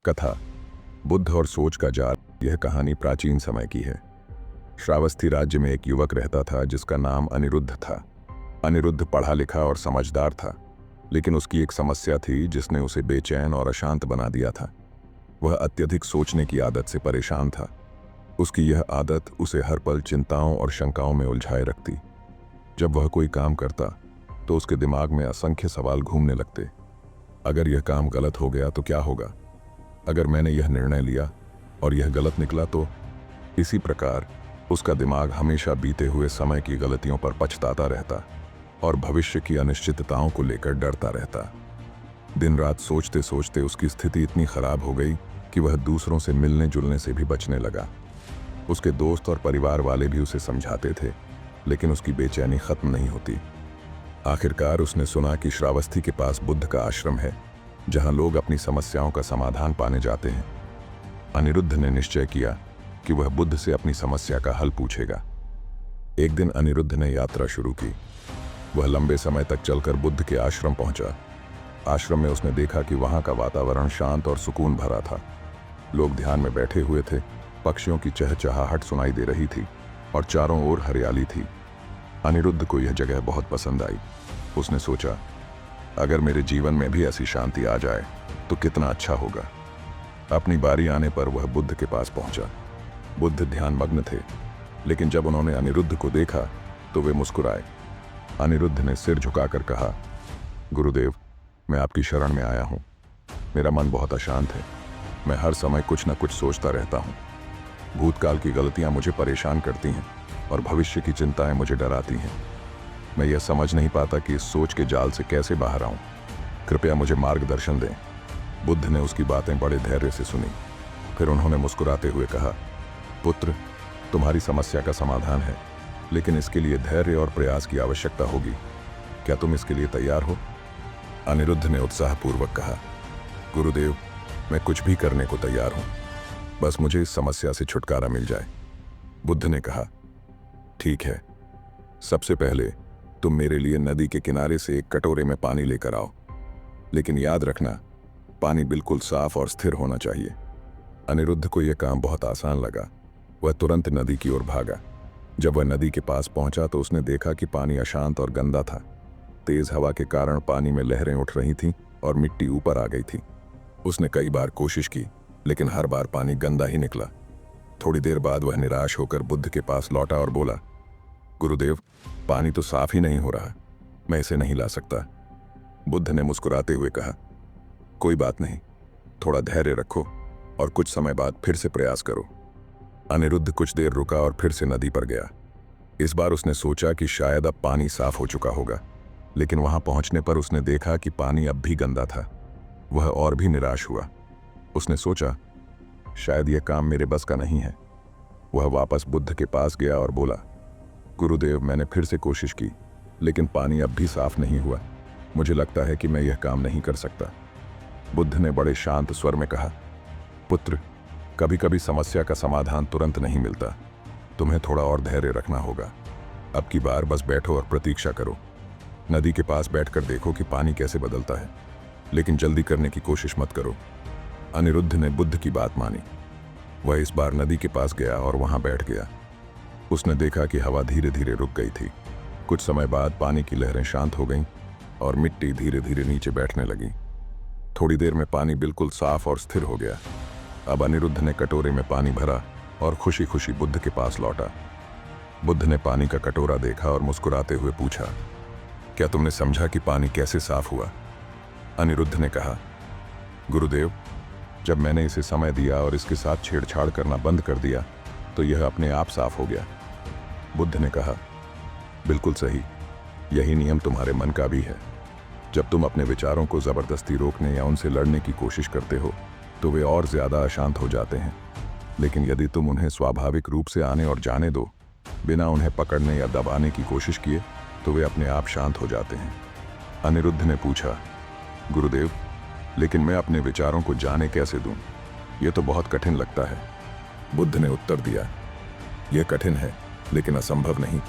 कथा बुद्ध और सोच का जाल। यह कहानी प्राचीन समय की है। श्रावस्ती राज्य में एक युवक रहता था जिसका नाम अनिरुद्ध था। अनिरुद्ध पढ़ा लिखा और समझदार था, लेकिन उसकी एक समस्या थी जिसने उसे बेचैन और अशांत बना दिया था। वह अत्यधिक सोचने की आदत से परेशान था। उसकी यह आदत उसे हर पल चिंताओं और शंकाओं में उलझाए रखती। जब वह कोई काम करता तो उसके दिमाग में असंख्य सवाल घूमने लगते। अगर यह काम गलत हो गया तो क्या होगा? अगर मैंने यह निर्णय लिया और यह गलत निकला तो? इसी प्रकार उसका दिमाग हमेशा बीते हुए समय की गलतियों पर पछताता रहता और भविष्य की अनिश्चितताओं को लेकर डरता रहता। दिन रात सोचते सोचते उसकी स्थिति इतनी खराब हो गई कि वह दूसरों से मिलने जुलने से भी बचने लगा। उसके दोस्त और परिवार वाले भी उसे समझाते थे, लेकिन उसकी बेचैनी खत्म नहीं होती। आखिरकार उसने सुना कि श्रावस्ती के पास बुद्ध का आश्रम है, जहां लोग अपनी समस्याओं का समाधान पाने जाते हैं। अनिरुद्ध ने निश्चय किया कि वह बुद्ध से अपनी समस्या का हल पूछेगा। एक दिन अनिरुद्ध ने यात्रा शुरू की। वह लंबे समय तक चलकर बुद्ध के आश्रम पहुंचा। आश्रम में उसने देखा कि वहां का वातावरण शांत और सुकून भरा था। लोग ध्यान में बैठे हुए थे, पक्षियों की चहचहाहट सुनाई दे रही थी और चारों ओर हरियाली थी। अनिरुद्ध को यह जगह बहुत पसंद आई। उसने सोचा, अगर मेरे जीवन में भी ऐसी शांति आ जाए तो कितना अच्छा होगा। अपनी बारी आने पर वह बुद्ध के पास पहुंचा। बुद्ध ध्यानमग्न थे, लेकिन जब उन्होंने अनिरुद्ध को देखा तो वे मुस्कुराए। अनिरुद्ध ने सिर झुकाकर कहा, गुरुदेव, मैं आपकी शरण में आया हूं। मेरा मन बहुत अशांत है। मैं हर समय कुछ न कुछ सोचता रहता हूं। भूतकाल की गलतियां मुझे परेशान करती हैं और भविष्य की चिंताएं मुझे डराती हैं। मैं यह समझ नहीं पाता कि इस सोच के जाल से कैसे बाहर आऊं। कृपया मुझे मार्गदर्शन दें। बुद्ध ने उसकी बातें बड़े धैर्य से सुनी। फिर उन्होंने मुस्कुराते हुए कहा, पुत्र, तुम्हारी समस्या का समाधान है, लेकिन इसके लिए धैर्य और प्रयास की आवश्यकता होगी। क्या तुम इसके लिए तैयार हो? अनिरुद्ध ने उत्साहपूर्वक कहा, गुरुदेव, मैं कुछ भी करने को तैयार हूं, बस मुझे इस समस्या से छुटकारा मिल जाए। बुद्ध ने कहा, ठीक है, सबसे पहले तुम मेरे लिए नदी के किनारे से एक कटोरे में पानी लेकर आओ, लेकिन याद रखना, पानी बिल्कुल साफ और स्थिर होना चाहिए। अनिरुद्ध को यह काम बहुत आसान लगा। वह तुरंत नदी की ओर भागा। जब वह नदी के पास पहुंचा तो उसने देखा कि पानी अशांत और गंदा था। तेज हवा के कारण पानी में लहरें उठ रही थीं और मिट्टी ऊपर आ गई थी। उसने कई बार कोशिश की, लेकिन हर बार पानी गंदा ही निकला। थोड़ी देर बाद वह निराश होकर बुद्ध के पास लौटा और बोला, गुरुदेव, पानी तो साफ ही नहीं हो रहा, मैं इसे नहीं ला सकता। बुद्ध ने मुस्कुराते हुए कहा, कोई बात नहीं, थोड़ा धैर्य रखो और कुछ समय बाद फिर से प्रयास करो। अनिरुद्ध कुछ देर रुका और फिर से नदी पर गया। इस बार उसने सोचा कि शायद अब पानी साफ हो चुका होगा, लेकिन वहां पहुंचने पर उसने देखा कि पानी अब भी गंदा था। वह और भी निराश हुआ। उसने सोचा, शायद यह काम मेरे बस का नहीं है। वह वापस बुद्ध के पास गया और बोला, गुरुदेव, मैंने फिर से कोशिश की, लेकिन पानी अब भी साफ नहीं हुआ। मुझे लगता है कि मैं यह काम नहीं कर सकता। बुद्ध ने बड़े शांत स्वर में कहा, पुत्र, कभी कभी समस्या का समाधान तुरंत नहीं मिलता। तुम्हें थोड़ा और धैर्य रखना होगा। अब की बार बस बैठो और प्रतीक्षा करो। नदी के पास बैठकर देखो कि पानी कैसे बदलता है, लेकिन जल्दी करने की कोशिश मत करो। अनिरुद्ध ने बुद्ध की बात मानी। वह इस बार नदी के पास गया और वहां बैठ गया। उसने देखा कि हवा धीरे धीरे रुक गई थी। कुछ समय बाद पानी की लहरें शांत हो गईं और मिट्टी धीरे धीरे नीचे बैठने लगी। थोड़ी देर में पानी बिल्कुल साफ और स्थिर हो गया। अब अनिरुद्ध ने कटोरे में पानी भरा और खुशी खुशी बुद्ध के पास लौटा। बुद्ध ने पानी का कटोरा देखा और मुस्कुराते हुए पूछा, क्या तुमने समझा कि पानी कैसे साफ हुआ? अनिरुद्ध ने कहा, गुरुदेव, जब मैंने इसे समय दिया और इसके साथ छेड़छाड़ करना बंद कर दिया तो यह अपने आप साफ हो गया। बुद्ध ने कहा, बिल्कुल सही, यही नियम तुम्हारे मन का भी है। जब तुम अपने विचारों को जबरदस्ती रोकने या उनसे लड़ने की कोशिश करते हो तो वे और ज्यादा अशांत हो जाते हैं, लेकिन यदि तुम उन्हें स्वाभाविक रूप से आने और जाने दो, बिना उन्हें पकड़ने या दबाने की कोशिश किए, तो वे अपने आप शांत हो जाते हैं। अनिरुद्ध ने पूछा, गुरुदेव, लेकिन मैं अपने विचारों को जाने कैसे दूं? यह तो बहुत कठिन लगता है। बुद्ध ने उत्तर दिया, यह कठिन है, लेकिन असंभव नहीं।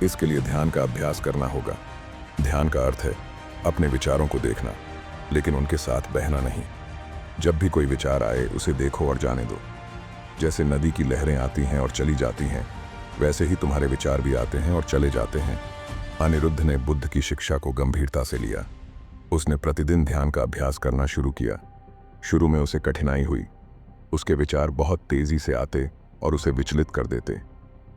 इसके लिए ध्यान का अभ्यास करना होगा। ध्यान का अर्थ है अपने विचारों को देखना, लेकिन उनके साथ बहना नहीं। जब भी कोई विचार आए उसे देखो और जाने दो। जैसे नदी की लहरें आती हैं और चली जाती हैं, वैसे ही तुम्हारे विचार भी आते हैं और चले जाते हैं। अनिरुद्ध ने बुद्ध की शिक्षा को गंभीरता से लिया। उसने प्रतिदिन ध्यान का अभ्यास करना शुरू किया। शुरू में उसे कठिनाई हुई। उसके विचार बहुत तेजी से आते और उसे विचलित कर देते।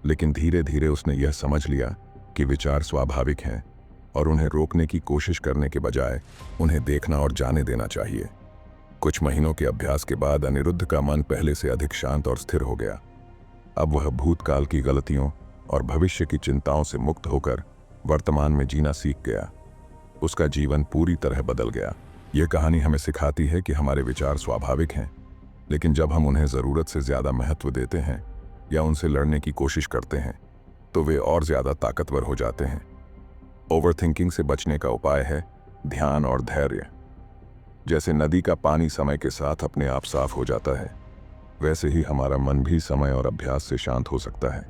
लेकिन धीरे धीरे उसने यह समझ लिया कि विचार स्वाभाविक हैं और उन्हें रोकने की कोशिश करने के बजाय उन्हें देखना और जाने देना चाहिए। कुछ महीनों के अभ्यास के बाद अनिरुद्ध का मन पहले से अधिक शांत और स्थिर हो गया। अब वह भूतकाल की गलतियों और भविष्य की चिंताओं से मुक्त होकर वर्तमान में जीना सीख गया। उसका जीवन पूरी तरह बदल गया। यह कहानी हमें सिखाती है कि हमारे विचार स्वाभाविक हैं, लेकिन जब हम उन्हें ज़रूरत से ज़्यादा महत्व देते हैं या उनसे लड़ने की कोशिश करते हैं तो वे और ज़्यादा ताकतवर हो जाते हैं। ओवरथिंकिंग से बचने का उपाय है ध्यान और धैर्य। जैसे नदी का पानी समय के साथ अपने आप साफ हो जाता है, वैसे ही हमारा मन भी समय और अभ्यास से शांत हो सकता है।